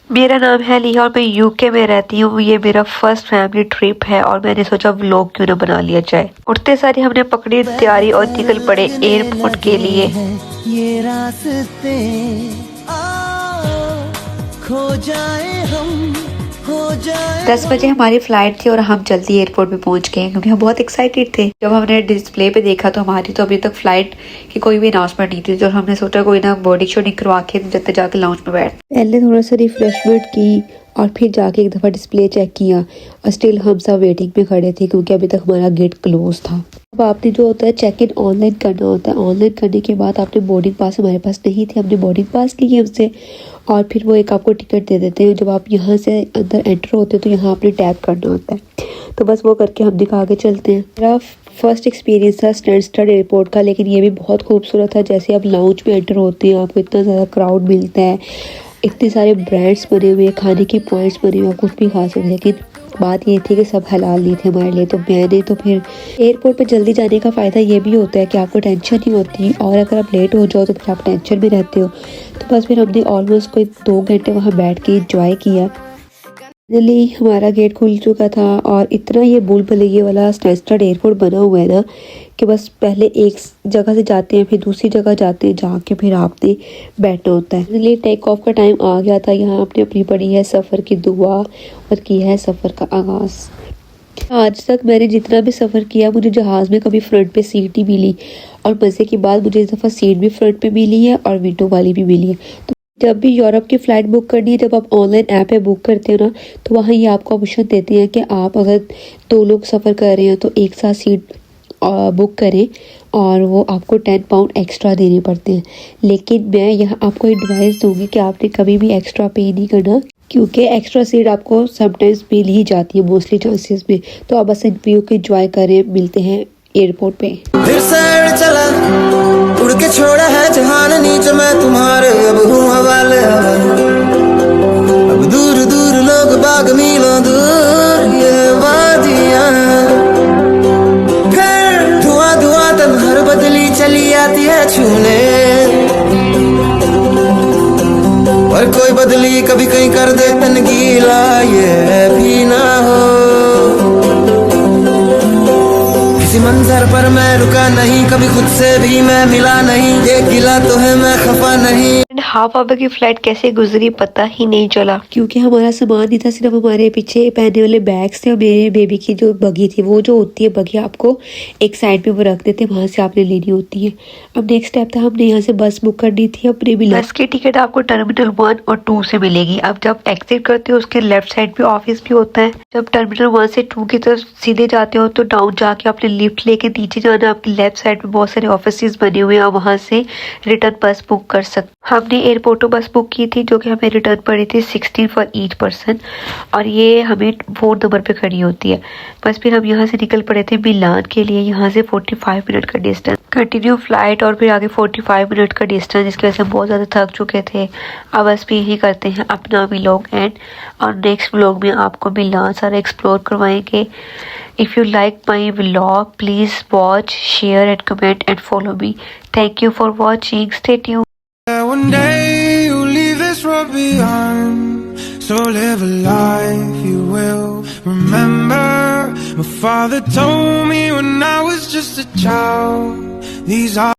मेरा नाम है लिया और मैं यूके में रहती हूँ। ये मेरा फर्स्ट फैमिली ट्रिप है और मैंने सोचा व्लॉग क्यों ना बना लिया जाए। उठते सारी हमने पकड़ी तैयारी और निकल पड़े एयरपोर्ट के लिए। ये रास्ते खो जाए हम, हो जाए 10 बजे हमारी फ्लाइट थी और हम जल्दी एयरपोर्ट पे पहुंच गए क्योंकि हम बहुत एक्साइटेड थे। जब हमने डिस्प्ले पे देखा तो हमारी तो अभी तक फ्लाइट की कोई भी अनाउंसमेंट नहीं थी, तो हमने सोचा कोई ना बोर्डिंग शोर्डिंग करवा के जब जाके लाउंज में बैठ। पहले थोड़ा सा रिफ्रेशमेंट की और फिर जाके एक दफ़ा डिस्प्ले चेक किया और स्टिल हम सब वेटिंग में खड़े थे क्योंकि अभी तक हमारा गेट क्लोज था। अब आपने जो होता है चेक इन ऑनलाइन करना होता है। ऑनलाइन करने के बाद आपने बोर्डिंग पास, हमारे पास नहीं थे, हमने बोर्डिंग पास लिए हमसे और फिर वो एक आपको टिकट दे देते हैं। जब आप यहाँ से अंदर एंटर होते हो तो यहाँ आपने टैप करना होता है, तो बस वो करके हम दिखा के चलते हैं। मेरा फर्स्ट एक्सपीरियंस था स्टैंडस्टार्ट एयरपोर्ट का, लेकिन ये भी बहुत खूबसूरत था। जैसे आप लाउंज में एंटर होते हैं आपको इतना ज़्यादा क्राउड मिलता है, इतने सारे ब्रांड्स बने हुए हैं, खाने के पॉइंट्स बने हुए, कुछ भी खा सकते। लेकिन बात ये थी कि सब हलाल नहीं थे हमारे लिए, तो मैंने तो फिर एयरपोर्ट पे जल्दी जाने का फ़ायदा ये भी होता है कि आपको टेंशन नहीं होती, और अगर आप लेट हो जाओ तो फिर आप टेंशन में रहते हो। तो बस फिर हमने ऑलमोस्ट कोई 2 घंटे वहाँ बैठ के इंजॉय किया। फाइनली हमारा गेट खुल चुका था और इतना ये भूल भुलैया वाला स्टैंडस्टार्ट एयरपोर्ट बना हुआ है ना कि बस पहले एक जगह से जाते हैं फिर दूसरी जगह जाते हैं, जाके फिर आपने बैठना होता है। फाइनली टेक ऑफ का टाइम आ गया था। यहाँ आपने अपनी पढ़ी है सफ़र की दुआ और की है सफ़र का आगाज़। आज तक मैंने जितना भी सफ़र किया मुझे जहाज़ में कभी फ्रंट पे सीट नहीं मिली, और मज़े की बात मुझे इस दफ़ा सीट भी फ्रंट पे मिली है और विंडो वाली भी मिली है। तो जब भी यूरोप की फ़्लाइट बुक करनी है, जब आप ऑनलाइन ऐप पे बुक करते हो ना, तो वहाँ ये आपको ऑप्शन देते हैं कि आप अगर 2 लोग सफ़र कर रहे हैं तो एक साथ सीट बुक करें और वो आपको 10 पाउंड एक्स्ट्रा देने पड़ते हैं। लेकिन मैं यहाँ आपको एडवाइस दूंगी कि आपने कभी भी एक्स्ट्रा पे नहीं करना, क्योंकि एक्स्ट्रा सीट आपको समटाइम्स मिल ही जाती है, मोस्टली चांसेस में। तो आप बस इन व्यू को एंजॉय करें। मिलते हैं एयरपोर्ट पे। फिर साइड चला उड़ के छोड़ा है जहान नीचे मैं तुम्हारे, अब हूँ हवाले अब दूर दूर लोग बाग मीलों दूर ये वादियां, फिर धुआं धुआं तन हर बदली चली आती है छूने, और कोई बदली कभी कहीं कर दे तन गीला ये भी ना हो। किसी मंजर पर मैं रुका नहीं, कभी खुद से भी मैं मिला नहीं, ये गिला तो है मैं खफा नहीं। हाफ आवर की फ्लाइट कैसे गुजरी पता ही नहीं चला, क्योंकि हमारा सामान नहीं था, सिर्फ हमारे पीछे पहनने वाले बैग्स थे और मेरे बेबी की जो बगी थी, वो जो होती है बगी आपको एक साइड पे वो रख देते हैं, वहाँ से आपने लेनी होती है। अब नेक्स्ट स्टेप था हमने यहाँ से बस बुक करनी थी अपने भी। बस की टिकट आपको टर्मिनल 1 और 2 से मिलेगी। अब जब एग्जिट करते हो उसके लेफ्ट साइड पे ऑफिस भी होता है। जब टर्मिनल 1 से 2 की तरफ सीधे जाते हो तो डाउन जाके आपने लिफ्ट लेके नीचे जाना। आपकी लेफ्ट साइड पे बहुत सारे ऑफिस बने हुए हैं, वहाँ से रिटर्न बस बुक कर सकते। हमने एयरपोर्टो बस बुक की थी जो कि हमें रिटर्न पड़ी थी 16 फॉर ईच पर्सन, और ये हमें 4 नंबर पे खड़ी होती है। बस फिर हम यहाँ से निकल पड़े थे मिलान के लिए। यहाँ से 45 मिनट का डिस्टेंस, कंटिन्यू फ्लाइट और फिर आगे 45 मिनट का डिस्टेंस, जिसकी वजह से हम बहुत ज़्यादा थक चुके थे। अब बस भी यही करते हैं अपना व्लॉग एंड, और नेक्स्ट व्लॉग में आपको मिलान सारा एक्सप्लोर करवाएंगे। If you like my vlog, please watch, share and comment and follow me. Thank you for watching. Stay tuned. One day you'll leave this world behind, so live a life you will remember. My father told me when I was just a child, these are